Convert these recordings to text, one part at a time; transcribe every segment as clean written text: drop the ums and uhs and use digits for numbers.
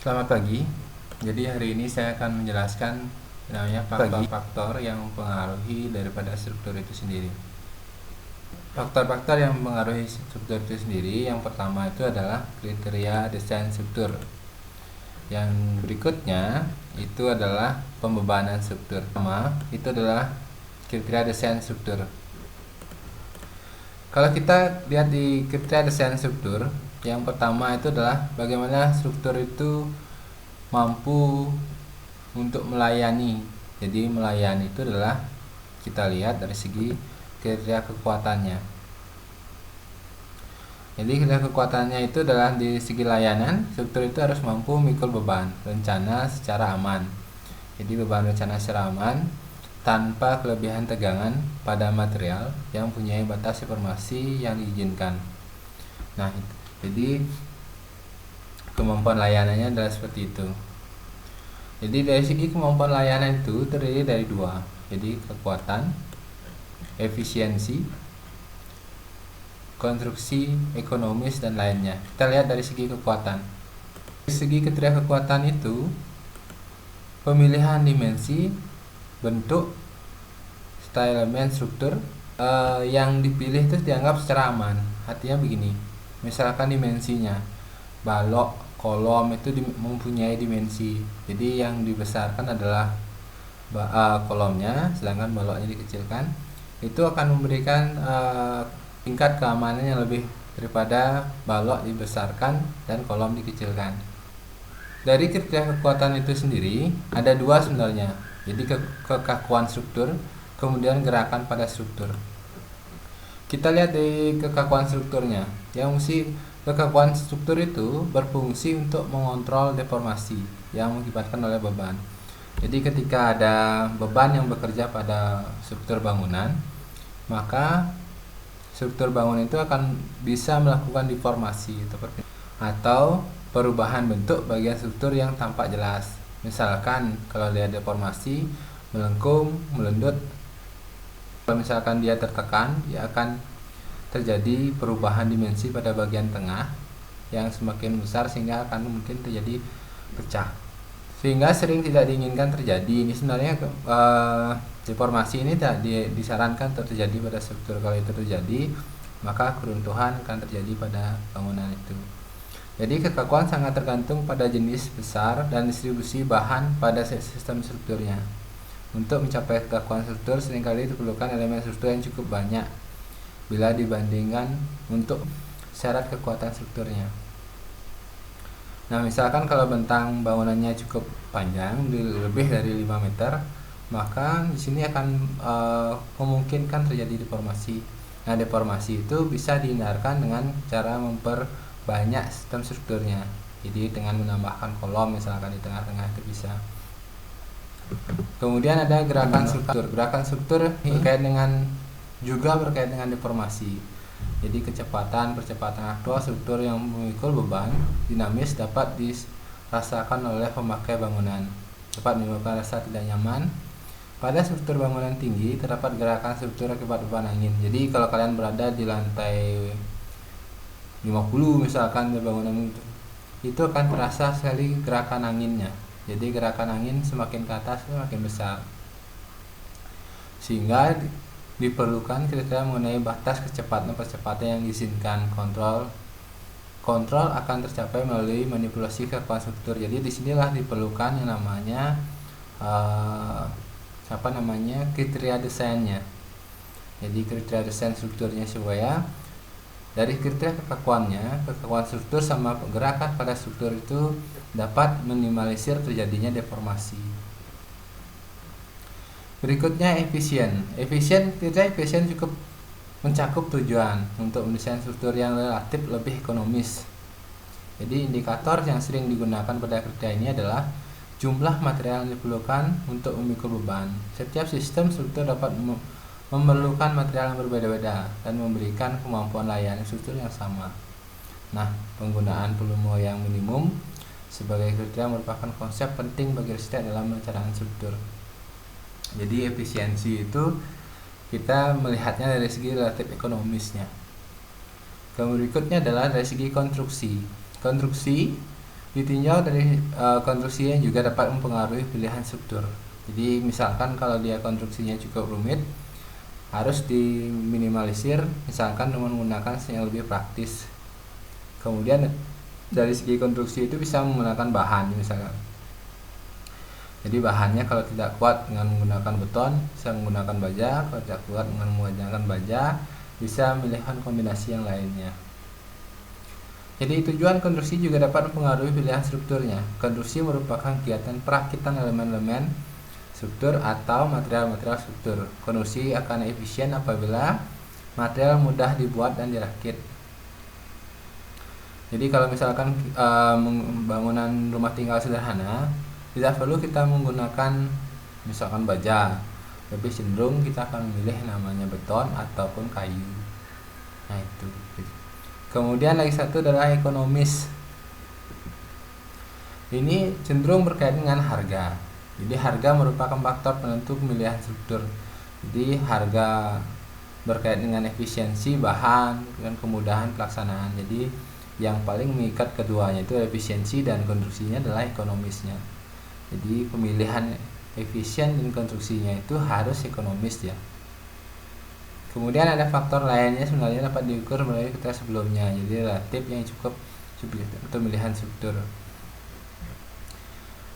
Selamat pagi. Jadi hari ini saya akan menjelaskan namanya faktor-faktor yang mempengaruhi daripada struktur itu sendiri. Faktor-faktor yang mempengaruhi struktur itu sendiri, yang pertama itu adalah kriteria desain struktur. Yang berikutnya itu adalah pembebanan struktur. Pertama itu adalah kriteria desain struktur. Kalau kita lihat di kriteria desain struktur, yang pertama itu adalah bagaimana struktur itu mampu untuk melayani. Jadi melayani itu adalah kita lihat dari segi kriteria kekuatannya. Jadi kriteria kekuatannya itu adalah di segi layanan, struktur itu harus mampu memikul beban rencana secara aman. Jadi beban rencana secara aman tanpa kelebihan tegangan pada material yang punya batas informasi yang diizinkan. Nah, jadi kemampuan layanannya adalah seperti itu. Jadi dari segi kemampuan layanan itu terdiri dari dua, jadi kekuatan, efisiensi, konstruksi, ekonomis, dan lainnya. Kita lihat dari segi kekuatan. Dari segi kriteria kekuatan itu pemilihan dimensi, bentuk, serta elemen struktur yang dipilih itu dianggap secara aman. Artinya begini, misalkan dimensinya balok, kolom itu mempunyai dimensi. Jadi yang dibesarkan adalah kolomnya, sedangkan baloknya dikecilkan. Itu akan memberikan tingkat keamanan yang lebih daripada balok dibesarkan dan kolom dikecilkan. Dari kriteria kekuatan itu sendiri ada dua sebenarnya. Jadi kekakuan struktur, kemudian gerakan pada struktur. Kita lihat dari kekakuan strukturnya. Yang mesti kekakuan struktur itu berfungsi untuk mengontrol deformasi yang mengakibatkan oleh beban. Jadi ketika ada beban yang bekerja pada struktur bangunan, maka struktur bangunan itu akan bisa melakukan deformasi atau perubahan bentuk bagian struktur yang tampak jelas. Misalkan kalau dia deformasi, melengkung, melendut, kalau misalkan dia tertekan, dia akan terjadi perubahan dimensi pada bagian tengah yang semakin besar sehingga akan mungkin terjadi pecah, sehingga sering tidak diinginkan terjadi. Ini sebenarnya deformasi ini tidak disarankan terjadi pada struktur. Kalau itu terjadi, maka keruntuhan akan terjadi pada bangunan itu. Jadi kekakuan sangat tergantung pada jenis, besar, dan distribusi bahan pada sistem strukturnya. Untuk mencapai kekakuan struktur seringkali diperlukan elemen struktur yang cukup banyak bila dibandingkan untuk syarat kekuatan strukturnya. Nah, misalkan kalau bentang bangunannya cukup panjang, lebih dari 5 meter, maka di sini akan memungkinkan terjadi deformasi. Nah, deformasi itu bisa dihindarkan dengan cara memperbanyak sistem strukturnya. Jadi dengan menambahkan kolom misalkan di tengah-tengah itu bisa. Kemudian ada gerakan struktur. Gerakan struktur juga berkait dengan deformasi. Jadi percepatan aktual struktur yang memikul beban dinamis dapat dirasakan oleh pemakai bangunan, dapat menimbulkan rasa tidak nyaman. Pada struktur bangunan tinggi terdapat gerakan struktur akibat beban angin. Jadi kalau kalian berada di lantai 50 misalkan di bangunan itu akan terasa sekali gerakan anginnya. Jadi gerakan angin semakin ke atas semakin besar, sehingga diperlukan kriteria mengenai batas percepatan yang diizinkan. Kontrol akan tercapai melalui manipulasi kekuatan struktur. Jadi disinilah diperlukan yang namanya kriteria desainnya. Jadi kriteria desain strukturnya supaya dari kriteria kekakuan struktur sama gerakan pada struktur itu dapat minimalisir terjadinya deformasi. Berikutnya kriteria efisien cukup mencakup tujuan untuk mendesain struktur yang relatif lebih ekonomis. Jadi indikator yang sering digunakan pada kriteria ini adalah jumlah material yang diperlukan untuk memikul beban. Setiap sistem struktur dapat memerlukan material yang berbeda-beda dan memberikan kemampuan layanan struktur yang sama. Nah, penggunaan volume yang minimum sebagai kriteria merupakan konsep penting bagi arsitek dalam perencanaan struktur. Jadi efisiensi itu kita melihatnya dari segi relatif ekonomisnya. Kemudian berikutnya adalah dari segi konstruksi. Ditinjau dari konstruksinya juga dapat mempengaruhi pilihan struktur. Jadi misalkan kalau dia konstruksinya cukup rumit, harus diminimalisir, misalkan dengan menggunakan yang lebih praktis. Kemudian dari segi konstruksi itu bisa menggunakan bahan misalkan. Jadi bahannya kalau tidak kuat dengan menggunakan beton, bisa menggunakan baja. Kalau tidak kuat dengan menggunakan baja, bisa memilihkan kombinasi yang lainnya. Jadi tujuan konstruksi juga dapat mempengaruhi pilihan strukturnya. Konstruksi merupakan kegiatan perakitan elemen-elemen struktur atau material-material struktur. Konstruksi akan efisien apabila material mudah dibuat dan dirakit. Jadi kalau misalkan bangunan rumah tinggal sederhana, tidak perlu kita menggunakan misalkan baja, lebih cenderung kita akan memilih namanya beton ataupun kayu. Nah itu. Kemudian lagi satu adalah ekonomis. Ini cenderung berkaitan dengan harga. Jadi harga merupakan faktor penentu pemilihan struktur. Jadi harga berkaitan dengan efisiensi bahan dan kemudahan pelaksanaan. Jadi yang paling mengikat keduanya itu efisiensi dan konstruksinya adalah ekonomisnya. Jadi pemilihan efisien dan konstruksinya itu harus ekonomis ya. Kemudian ada faktor lainnya sebenarnya dapat diukur melalui kriteria sebelumnya. Jadi relatif yang cukup subjektif untuk pemilihan struktur.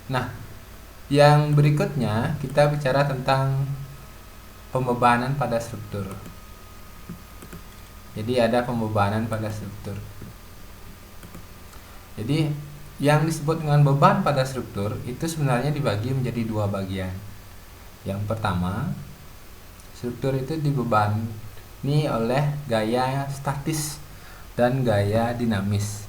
Nah, yang berikutnya kita bicara tentang pembebanan pada struktur. Jadi ada pembebanan pada struktur. Jadi yang disebut dengan beban pada struktur itu sebenarnya dibagi menjadi dua bagian. Yang pertama, struktur itu dibebani oleh gaya statis dan gaya dinamis.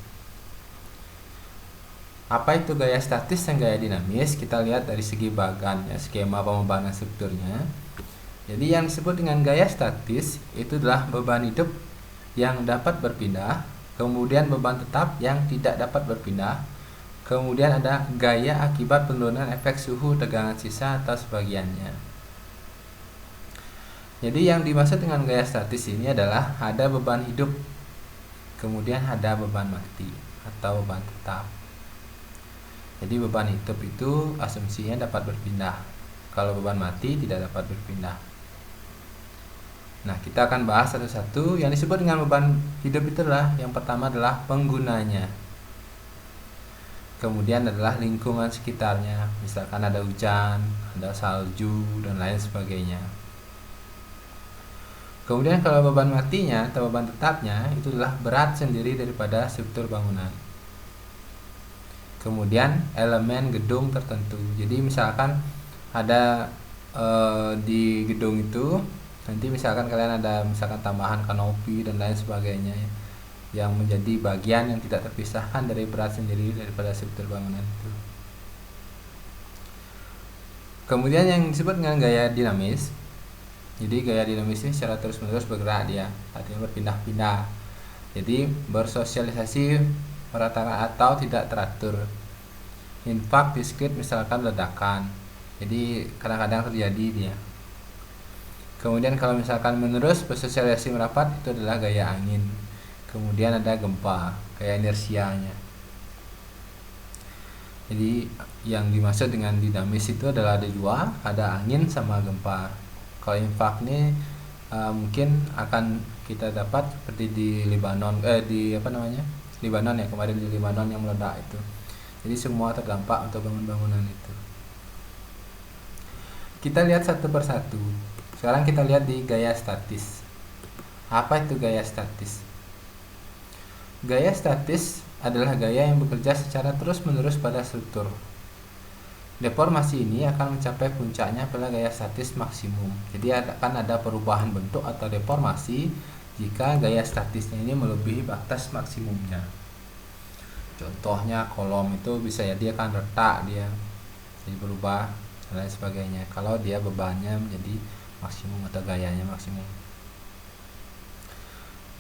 Apa itu gaya statis dan gaya dinamis? Kita lihat dari segi bagannya, skema pembebanan strukturnya. Jadi yang disebut dengan gaya statis itu adalah beban hidup yang dapat berpindah, kemudian beban tetap yang tidak dapat berpindah, kemudian ada gaya akibat penurunan efek suhu tegangan sisa atau sebagiannya. Jadi yang dimaksud dengan gaya statis ini adalah ada beban hidup, kemudian ada beban mati atau beban tetap. Jadi beban hidup itu asumsinya dapat berpindah, kalau beban mati tidak dapat berpindah. Nah, kita akan bahas satu-satu. Yang disebut dengan beban hidup itu adalah yang pertama adalah penggunanya. Kemudian adalah lingkungan sekitarnya, misalkan ada hujan, ada salju, dan lain sebagainya. Kemudian kalau beban matinya atau beban tetapnya itu adalah berat sendiri daripada struktur bangunan. Kemudian elemen gedung tertentu. Jadi misalkan ada di gedung itu, nanti misalkan kalian ada misalkan tambahan kanopi dan lain sebagainya yang menjadi bagian yang tidak terpisahkan dari berat sendiri daripada struktur bangunan itu. Kemudian yang disebut dengan gaya dinamis. Jadi gaya dinamis ini secara terus-menerus bergerak dia, artinya berpindah-pindah. Jadi bersosialisasi meratakan atau tidak teratur. Infak diskrit misalkan ledakan. Jadi kadang-kadang terjadi dia. Kemudian kalau misalkan menerus bersosialisasi merapat itu adalah gaya angin. Kemudian ada gempa, kayak inersianya. Jadi yang dimaksud dengan dinamis itu adalah ada dua, ada angin sama gempa. Kalau infak ini mungkin akan kita dapat seperti di Lebanon, Lebanon ya, kemarin di Lebanon yang meledak itu. Jadi semua terdampak untuk bangun-bangunan itu. Kita lihat satu persatu. Sekarang kita lihat di gaya statis. Apa itu gaya statis? Gaya statis adalah gaya yang bekerja secara terus-menerus pada struktur. Deformasi ini akan mencapai puncaknya pada gaya statis maksimum. Jadi akan ada perubahan bentuk atau deformasi jika gaya statisnya ini melebihi batas maksimumnya. Contohnya kolom itu bisa ya dia akan retak, dia jadi berubah dan lain sebagainya kalau dia bebannya menjadi maksimum atau gayanya maksimum.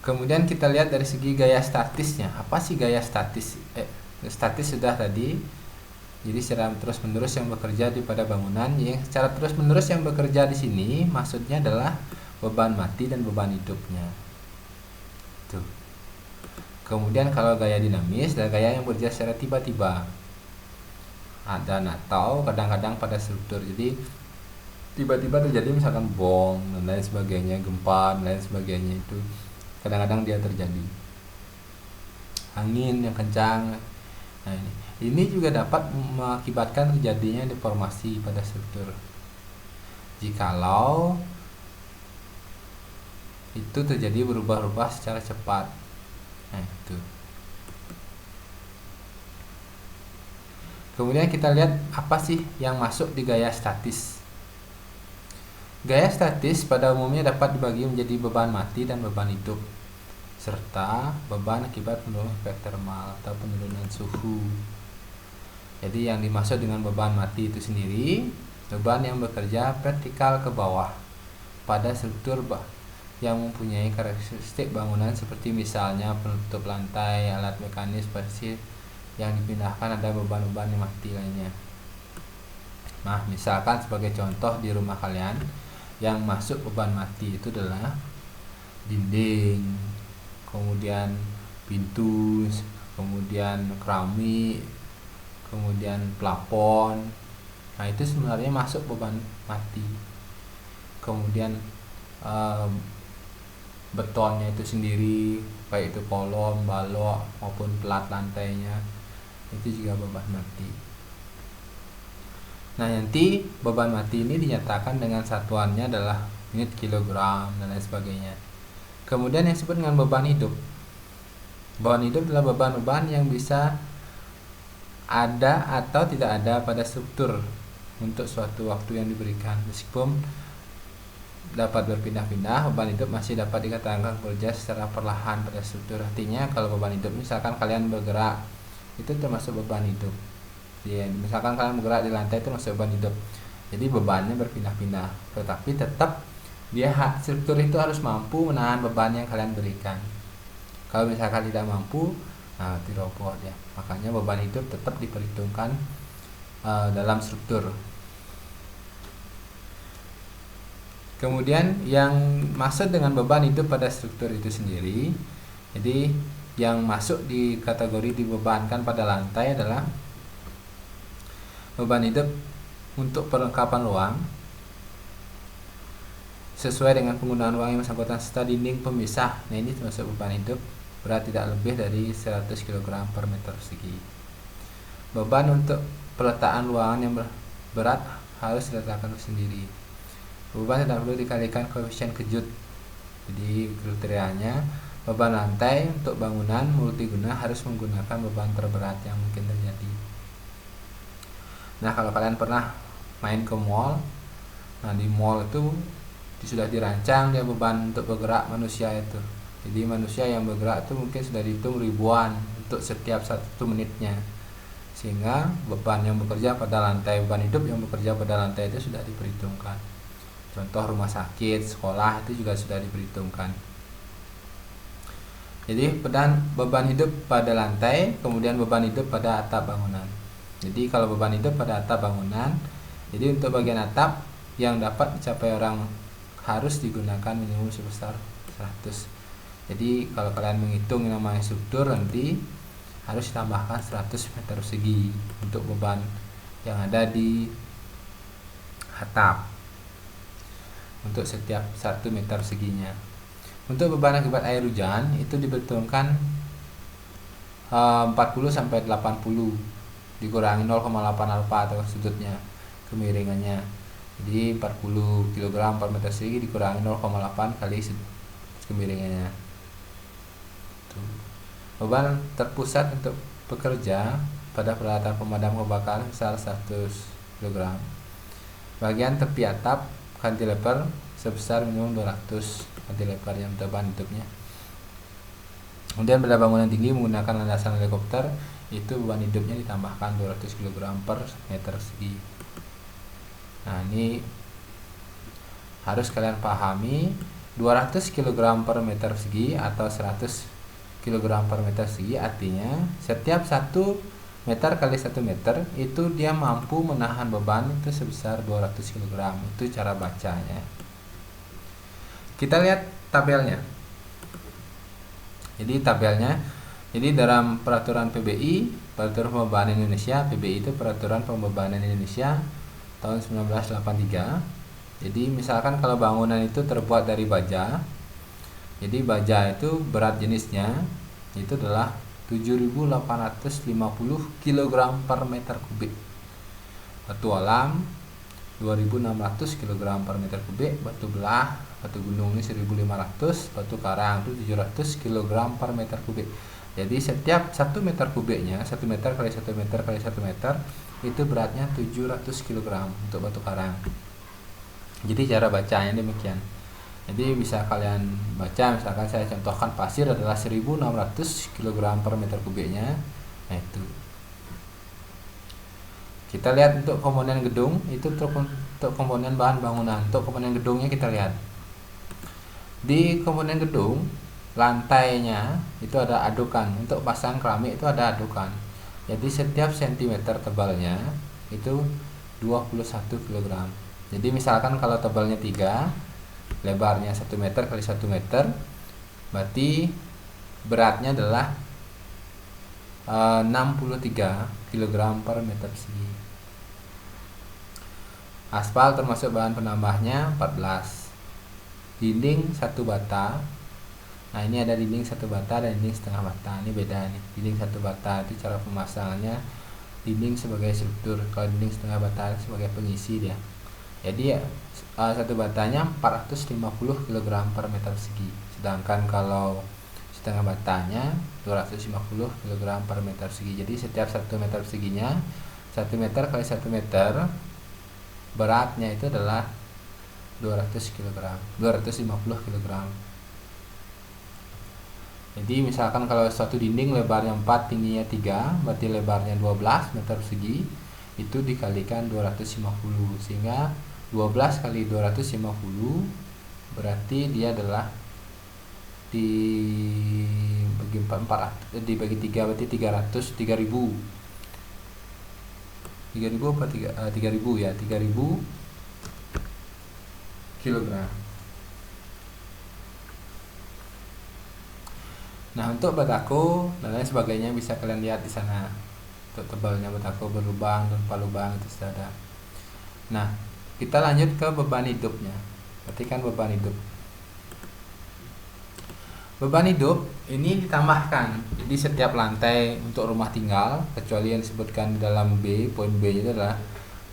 Kemudian kita lihat dari segi gaya statisnya. Apa sih gaya statis? Statis sudah tadi. Jadi secara terus-menerus yang bekerja di pada bangunan. Yang secara terus-menerus yang bekerja di sini maksudnya adalah beban mati dan beban hidupnya. Tuh. Kemudian kalau gaya dinamis adalah gaya yang berjalan secara tiba-tiba, dan atau kadang-kadang pada struktur. Jadi tiba-tiba terjadi misalkan bom dan lain sebagainya, gempa dan lain sebagainya, itu kadang-kadang dia terjadi. Angin yang kencang. Nah, ini juga dapat mengakibatkan terjadinya deformasi pada struktur jikalau itu terjadi berubah-ubah secara cepat. Nah, itu. Kemudian kita lihat apa sih yang masuk di gaya statis. Gaya statis pada umumnya dapat dibagi menjadi beban mati dan beban hidup, serta beban akibat penurunan efek termal atau penurunan suhu. Jadi yang dimaksud dengan beban mati itu sendiri, beban yang bekerja vertikal ke bawah pada struktur yang mempunyai karakteristik bangunan seperti misalnya penutup lantai, alat mekanis, pasir yang dipindahkan, ada beban-beban yang mati lainnya. Nah, misalkan sebagai contoh di rumah kalian yang masuk beban mati itu adalah dinding, kemudian pintu, kemudian keramik, kemudian plafon. Nah, itu sebenarnya masuk beban mati. Kemudian betonnya itu sendiri, baik itu kolom, balok maupun pelat lantainya, itu juga beban mati. Nah, nanti beban mati ini dinyatakan dengan satuannya adalah unit kilogram dan lain sebagainya. Kemudian yang disebut dengan beban hidup. Beban hidup adalah beban-beban yang bisa ada atau tidak ada pada struktur untuk suatu waktu yang diberikan. Meskipun dapat berpindah-pindah, beban hidup masih dapat dikatakan bekerja secara perlahan pada struktur. Artinya kalau beban hidup, misalkan kalian bergerak, itu termasuk beban hidup. Ya, misalkan kalian bergerak di lantai itu masuk beban hidup. Jadi bebannya berpindah-pindah, tetapi tetap dia struktur itu harus mampu menahan beban yang kalian berikan. Kalau misalkan tidak mampu, nah diroboh dia. Makanya beban hidup tetap diperhitungkan dalam struktur. Kemudian yang masuk dengan beban hidup pada struktur itu sendiri, jadi yang masuk di kategori dibebankan pada lantai adalah beban hidup untuk perlengkapan ruang sesuai dengan penggunaan ruang yang bersangkutan serta dinding pemisah. Nah, ini termasuk beban hidup, berat tidak lebih dari 100 kg per meter persegi. Beban untuk peletakan ruangan yang berat harus diletakkan sendiri. Beban tidak perlu dikalikan koefisien kejut. Jadi kriterianya beban lantai untuk bangunan multiguna harus menggunakan beban terberat yang mungkin terjadi. Nah, kalau kalian pernah main ke mall, nah di mall itu sudah dirancang dia beban untuk bergerak manusia itu. Jadi manusia yang bergerak itu mungkin sudah dihitung ribuan untuk setiap 1 menitnya, sehingga beban yang bekerja pada lantai, beban hidup yang bekerja pada lantai itu sudah diperhitungkan. Contoh rumah sakit, sekolah itu juga sudah diperhitungkan. Jadi beban hidup pada lantai, kemudian beban hidup pada atap bangunan. Jadi kalau beban hidup pada atap bangunan, jadi untuk bagian atap yang dapat dicapai orang harus digunakan minimum sebesar 100. Jadi kalau kalian menghitung yang namanya struktur, nanti harus ditambahkan 100 meter persegi untuk beban yang ada di atap untuk setiap 1 meter perseginya. Untuk beban akibat air hujan itu diperhitungkan 40 sampai 80 dikurangi 0,8 alfa atau sudutnya, kemiringannya. Jadi 40 kg per meter persegi dikurangi 0,8 kali kemiringannya. Beban terpusat untuk bekerja pada peralatan pemadam kebakaran besar 100 kg. Bagian tepi atap cantilever sebesar minimum 200 cantilever yang beban hidupnya. Kemudian pada bangunan tinggi menggunakan landasan helikopter, itu beban hidupnya ditambahkan 200 kg per meter persegi. Nah, ini harus kalian pahami, 200 kg per meter persegi atau 100 kg per meter persegi artinya setiap 1 meter kali 1 meter itu dia mampu menahan beban itu sebesar 200 kg. Itu cara bacanya. Kita lihat tabelnya. Jadi tabelnya Jadi dalam peraturan PBI, peraturan pembebanan Indonesia, PBI itu peraturan pembebanan Indonesia tahun 1983. Jadi misalkan kalau bangunan itu terbuat dari baja, jadi baja itu berat jenisnya itu adalah 7.850 kg per meter kubik. Batu alam 2.600 kg per meter kubik, batu belah, batu gunung ini 1.500, batu karang itu 700 kg per meter kubik. Jadi setiap 1 meter kubiknya, 1 meter kali 1 meter kali 1 meter itu beratnya 700 kg untuk batu karang. Jadi cara bacanya demikian. Jadi bisa kalian baca, misalkan saya contohkan pasir adalah 1.600 kg per meter kubiknya. Nah itu. Kita lihat untuk komponen gedung, itu untuk komponen bahan bangunan. Untuk komponen gedungnya kita lihat. Di komponen gedung, lantainya itu ada adukan. Untuk pasang keramik itu ada adukan. Jadi setiap sentimeter tebalnya itu 21 kg. Jadi misalkan kalau tebalnya 3, lebarnya 1 meter kali 1 meter, berarti beratnya adalah 63 kg per meter persegi. Aspal termasuk bahan penambahnya 14. Dinding 1 bata. Nah ini ada dinding 1 bata dan dinding setengah bata. Ini beda nih. Dinding 1 bata itu cara pemasangannya, dinding sebagai struktur, kalau dinding setengah bata sebagai pengisi dia. Jadi 1 batanya 450 kg per meter persegi. Sedangkan kalau setengah batanya 250 kg per meter persegi. Jadi setiap 1 meter perseginya 1 meter kali 1 meter beratnya itu adalah 200 kg, 250 kg. Jadi misalkan kalau suatu dinding lebarnya 4, tingginya 3, berarti lebarnya 12 meter persegi, itu dikalikan 250, sehingga 12 kali 250 berarti dia adalah dibagi 4, dibagi 3 berarti 300, 3000 apa 3000 ya, 3000 kilogram. Nah untuk batako dan lain sebagainya bisa kalian lihat di sana. Untuk tebalnya batako berlubang tanpa lubang itu sudah ada. Nah kita lanjut ke beban hidupnya. Perhatikan beban hidup. Beban hidup ini ditambahkan. Jadi setiap lantai untuk rumah tinggal, kecuali yang disebutkan di dalam B, poin B itu adalah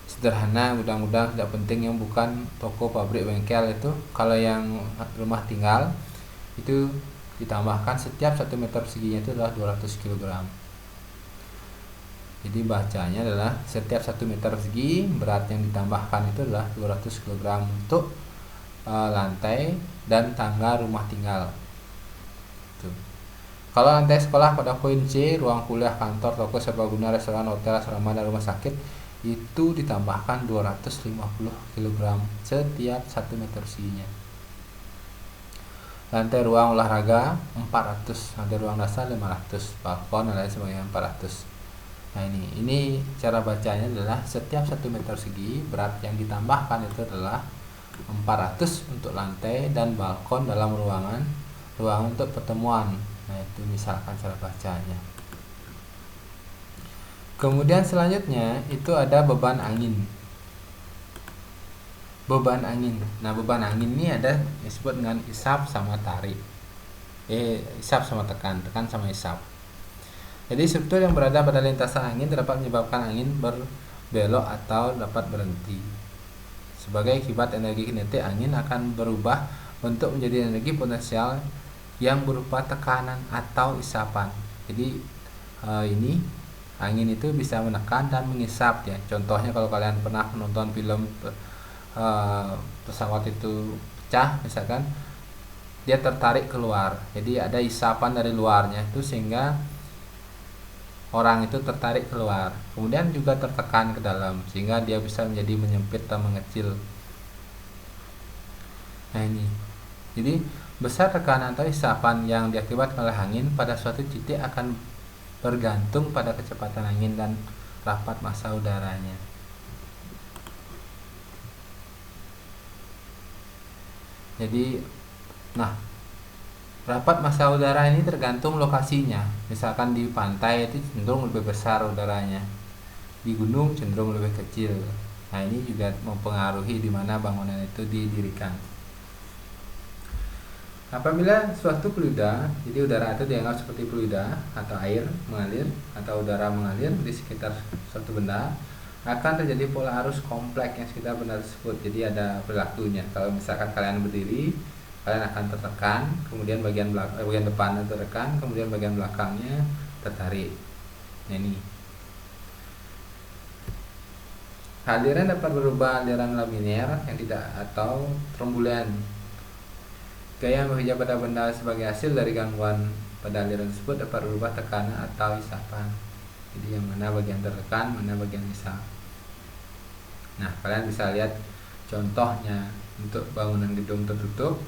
sederhana, gudang-gudang tidak penting yang bukan toko, pabrik, bengkel itu. Kalau yang rumah tinggal itu ditambahkan setiap 1 meter perseginya itu adalah 200 kg. Jadi bacanya adalah setiap 1 meter persegi berat yang ditambahkan itu adalah 200 kg untuk lantai dan tangga rumah tinggal. Kalau lantai sekolah pada poin C, ruang kuliah, kantor, toko, serbaguna, restoran, hotel, asrama, dan rumah sakit itu ditambahkan 250 kg setiap 1 meter perseginya. Lantai ruang olahraga 400, lantai ruang dasar 500, balkon dan lain sebagainya 400. Nah ini cara bacanya adalah setiap 1 meter persegi berat yang ditambahkan itu adalah 400 untuk lantai dan balkon dalam ruangan untuk pertemuan. Nah itu misalkan cara bacanya. Kemudian selanjutnya itu ada beban angin. Beban angin. Nah beban angin ini ada disebut dengan isap sama tarik. Isap sama tekan sama isap. Jadi struktur yang berada pada lintasan angin dapat menyebabkan angin berbelok atau dapat berhenti. Sebagai akibat energi kinetik, angin akan berubah bentuk menjadi energi potensial yang berupa tekanan atau isapan. Jadi ini angin itu bisa menekan dan mengisap ya. Contohnya kalau kalian pernah menonton film pesawat itu pecah misalkan, dia tertarik keluar. Jadi ada isapan dari luarnya itu sehingga orang itu tertarik keluar. Kemudian juga tertekan ke dalam sehingga dia bisa menjadi menyempit dan mengecil. Nah ini. Jadi besar tekanan atau isapan yang diakibatkan oleh angin pada suatu titik akan bergantung pada kecepatan angin dan rapat massa udaranya. Jadi, nah rapat massa udara ini tergantung lokasinya. Misalkan di pantai itu cenderung lebih besar udaranya, di gunung cenderung lebih kecil. Nah, ini juga mempengaruhi di mana bangunan itu didirikan. Apabila suatu fluida, jadi udara itu dianggap seperti fluida atau air mengalir atau udara mengalir di sekitar suatu benda, akan terjadi pola arus kompleks yang sekitar benda tersebut. Jadi ada perilakunya. Kalau misalkan kalian berdiri, kalian akan tertekan, kemudian bagian depan tertekan, kemudian bagian belakangnya tertarik. Nah, ini. Aliran dapat berubah aliran laminar yang tidak atau trombulan. Gaya yang bekerja pada benda sebagai hasil dari gangguan pada aliran tersebut dapat berubah tekanan atau isapan. Jadi yang mana bagian tertekan, mana bagian isap. Nah, kalian bisa lihat contohnya untuk bangunan gedung tertutup.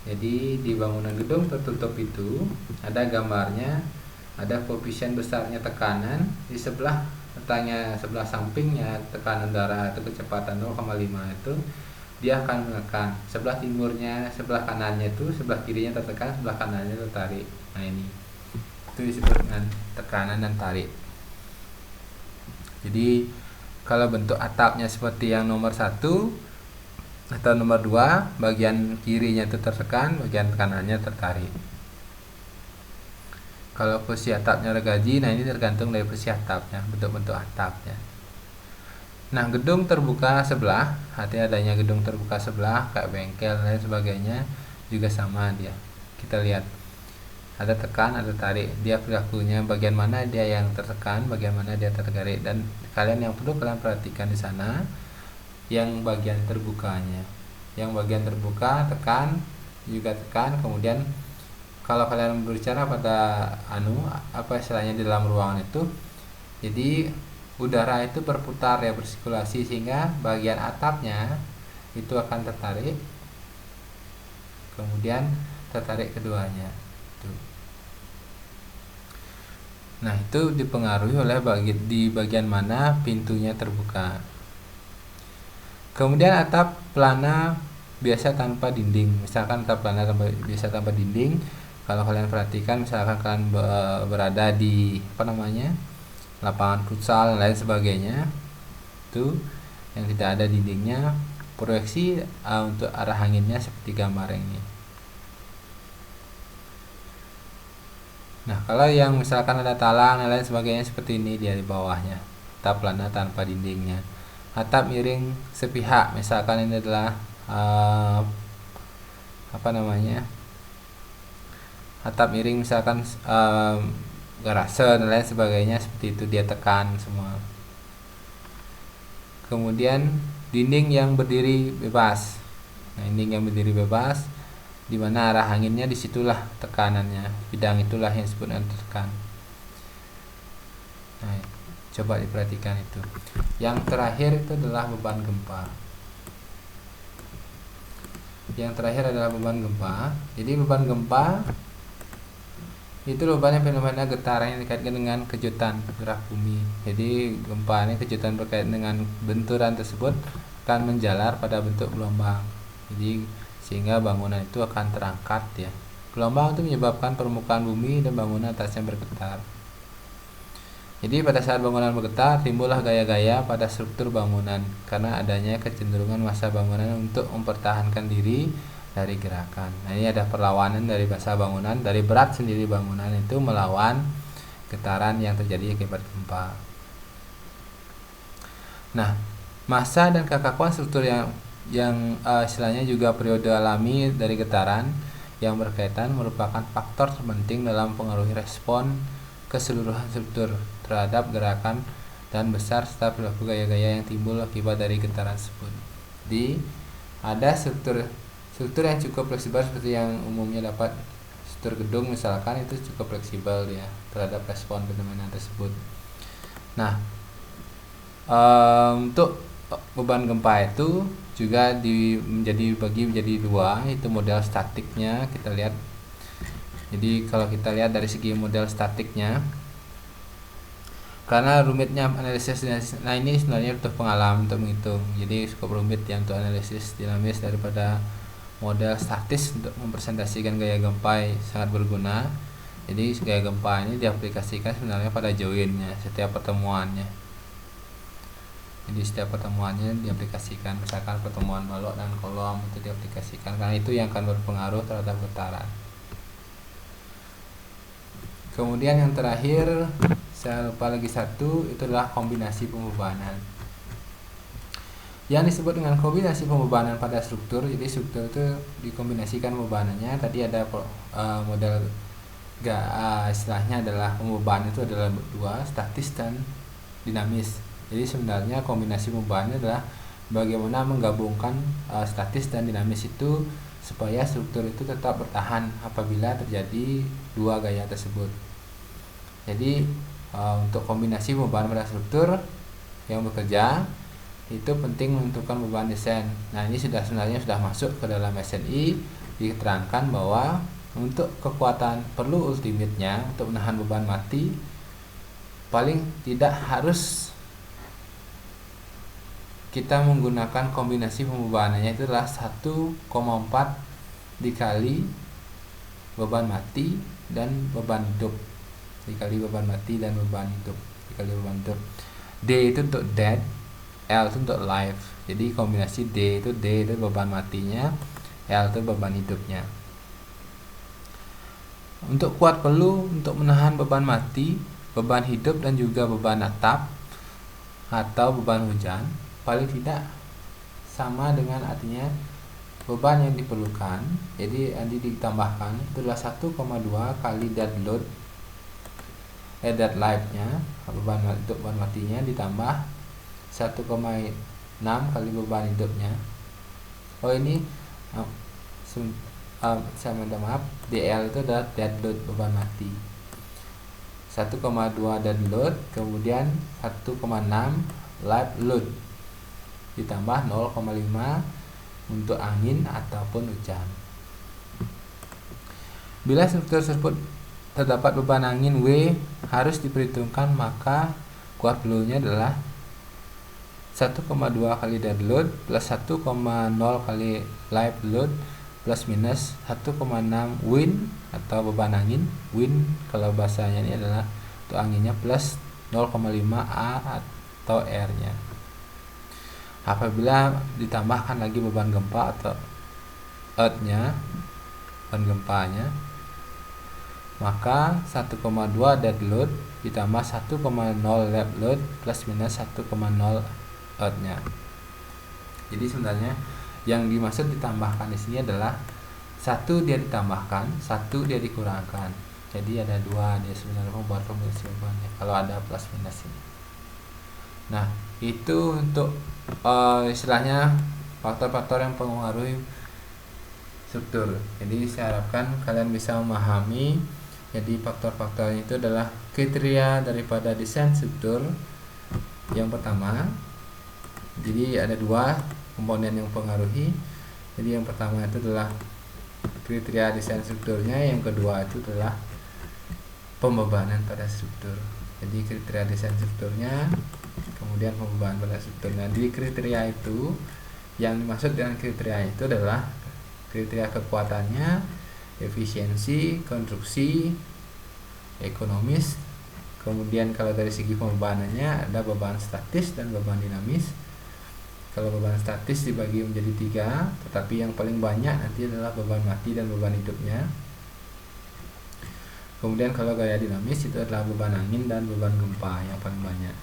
Jadi di bangunan gedung tertutup itu ada gambarnya, ada koefisien besarnya tekanan di sebelah letaknya, sebelah sampingnya tekanan udara itu kecepatan 0,5 itu dia akan menekan. Sebelah timurnya, sebelah kanannya itu, sebelah kirinya tertekan, sebelah kanannya tertarik. Nah, ini itu disebut dengan tekanan dan tarik. Jadi kalau bentuk atapnya seperti yang nomor 1 atau nomor 2, bagian kirinya itu tertekan, bagian kanannya tertarik. Kalau posisi atapnya gergaji, nah ini tergantung dari posisi atapnya, bentuk-bentuk atapnya. Nah, gedung terbuka sebelah, artinya adanya gedung terbuka sebelah kayak bengkel dan lain sebagainya juga sama dia. Kita lihat ada tekan, ada tarik. Dia perilakunya bagian mana dia yang tertekan, bagian mana dia tertarik. Dan kalian yang perlu kalian perhatikan di sana yang bagian terbukanya. Yang bagian terbuka tekan, juga tekan. Kemudian kalau kalian berbicara pada apa istilahnya di dalam ruangan itu, jadi udara itu berputar ya, bersirkulasi, sehingga bagian atapnya itu akan tertarik, kemudian tertarik keduanya. Nah, itu dipengaruhi oleh di bagian mana pintunya terbuka. Kemudian atap pelana biasa tanpa dinding. Misalkan atap pelana biasa tanpa dinding, kalau kalian perhatikan, misalkan kalian berada di lapangan futsal dan lain sebagainya, itu yang tidak ada dindingnya, proyeksi untuk arah anginnya seperti gambar ini. Nah, kalau yang misalkan ada talang dan lain sebagainya seperti ini, dia di bawahnya atap pelana tanpa dindingnya. Atap miring sepihak, misalkan ini adalah atap miring misalkan garase dan lain sebagainya, seperti itu dia tekan semua. Kemudian dinding yang berdiri bebas. Nah, dinding yang berdiri bebas, di mana arah anginnya disitulah tekanannya, bidang itulah yang disebut dengan tekan. Nah, coba diperhatikan itu. Yang terakhir itu adalah beban gempa. Yang terakhir adalah beban gempa. Jadi beban gempa itu rupanya fenomena getaran yang dikaitkan dengan kejutan gerak bumi. Jadi gempa ini kejutan berkaitan dengan benturan tersebut akan menjalar pada bentuk gelombang. Jadi sehingga bangunan itu akan terangkat ya. Gelombang itu menyebabkan permukaan bumi dan bangunan atasnya bergetar. Jadi pada saat bangunan bergetar, timbullah gaya-gaya pada struktur bangunan karena adanya kecenderungan massa bangunan untuk mempertahankan diri dari gerakan. Nah, ini ada perlawanan dari massa bangunan, dari berat sendiri bangunan itu melawan getaran yang terjadi akibat gempa. Nah, massa dan kekakuan struktur yang istilahnya juga periode alami dari getaran yang berkaitan merupakan faktor terpenting dalam pengaruhi respon keseluruhan struktur terhadap gerakan dan besar serta perilaku gaya-gaya yang timbul akibat dari getaran tersebut. Jadi ada struktur yang cukup fleksibel seperti yang umumnya dapat struktur gedung misalkan, itu cukup fleksibel ya terhadap respon fenomena tersebut. Nah, untuk beban gempa itu juga dibagi menjadi dua, itu model statiknya kita lihat. Jadi kalau kita lihat dari segi model statiknya, karena rumitnya analisis, nah ini sebenarnya butuh pengalaman untuk menghitung, jadi cukup rumit ya untuk analisis dinamis daripada model statis untuk mempresentasikan gaya gempa sangat berguna. Jadi gaya gempa ini diaplikasikan sebenarnya pada joinnya setiap pertemuannya. Jadi setiap pertemuannya diaplikasikan, misalkan pertemuan balok dan kolom itu diaplikasikan, karena itu yang akan berpengaruh terhadap getaran. Kemudian yang terakhir, saya lupa lagi satu, itu adalah kombinasi pembebanan. Yang disebut dengan kombinasi pembebanan pada struktur, jadi struktur itu dikombinasikan pembebanannya. Tadi ada model istilahnya adalah pembebanan itu adalah dua, statis dan dinamis. Jadi sebenarnya kombinasi pembebanan adalah bagaimana menggabungkan statis dan dinamis itu supaya struktur itu tetap bertahan apabila terjadi dua gaya tersebut. Jadi untuk kombinasi pembebanan pada struktur yang bekerja itu penting menentukan beban desain. Nah, ini sebenarnya sudah masuk ke dalam SNI, diterangkan bahwa untuk kekuatan perlu ultimate-nya untuk menahan beban mati paling tidak harus kita menggunakan kombinasi pembebanannya itu adalah 1,4 dikali beban mati dan beban hidup, dikali beban mati dan beban hidup, dikali beban hidup. D itu untuk dead, L itu untuk live. Jadi kombinasi D itu beban matinya, L itu beban hidupnya. Untuk kuat perlu untuk menahan beban mati, beban hidup dan juga beban atap atau beban hujan paling tidak sama dengan artinya beban yang diperlukan. Jadi nanti ditambahkan itu adalah 1,2 kali dead load, dead life-nya, beban matinya ditambah 1,6 kali beban hidupnya. Ini saya minta maaf, DL itu adalah dead load, beban mati. 1,2 dead load, kemudian 1,6 live load ditambah 0,5 untuk angin ataupun hujan. Bila struktur tersebut terdapat beban angin W harus diperhitungkan, maka kuat perlunya adalah 1,2 kali dead load plus 1,0 kali live load plus minus 1,6 wind atau beban angin. Wind kalau bahasanya ini adalah untuk anginnya plus 0,5 A atau R nya. Apabila ditambahkan lagi beban gempa atau earth nya, beban gempanya, maka 1,2 dead load ditambah 1,0 live load plus minus 1,0 earth nya. Jadi sebenarnya yang dimaksud ditambahkan di sini adalah satu dia ditambahkan, satu dia dikurangkan. Jadi ada dua dia sebenarnya membuat kombinasi bebannya kalau ada plus minus ini. Nah, itu untuk istilahnya faktor-faktor yang mempengaruhi struktur. Jadi saya harapkan kalian bisa memahami. Jadi faktor-faktornya itu adalah kriteria daripada desain struktur. Yang pertama, jadi ada dua komponen yang mempengaruhi. Jadi yang pertama itu adalah kriteria desain strukturnya, yang kedua itu adalah pembebanan pada struktur. Jadi kriteria desain strukturnya, kemudian pembebanan pada struktur. Nah, di kriteria itu yang dimaksud dengan kriteria itu adalah kriteria kekuatannya, efisiensi, konstruksi, ekonomis. Kemudian kalau dari segi pembebanannya ada beban statis dan beban dinamis. Kalau beban statis dibagi menjadi 3, tetapi yang paling banyak nanti adalah beban mati dan beban hidupnya. Kemudian kalau gaya dinamis itu adalah beban angin dan beban gempa yang paling banyak.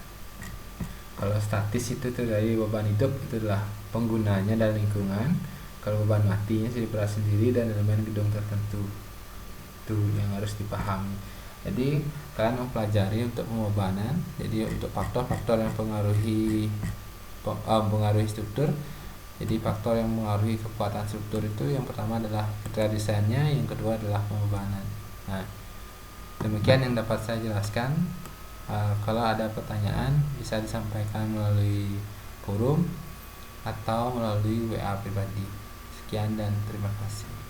Kalau statis itu dari beban hidup itu adalah penggunanya dan lingkungan. Kalau beban matinya berat sendiri dan elemen gedung tertentu. Itu yang harus dipahami. Jadi kalian mempelajari untuk pembebanan. Jadi untuk faktor-faktor yang mempengaruhi struktur. Jadi faktor yang mengaruhi kekuatan struktur itu yang pertama adalah kriteria desainnya, yang kedua adalah pembebanan. Nah, demikian yang dapat saya jelaskan. Kalau ada pertanyaan bisa disampaikan melalui forum atau melalui WA pribadi. Sekian dan terima kasih.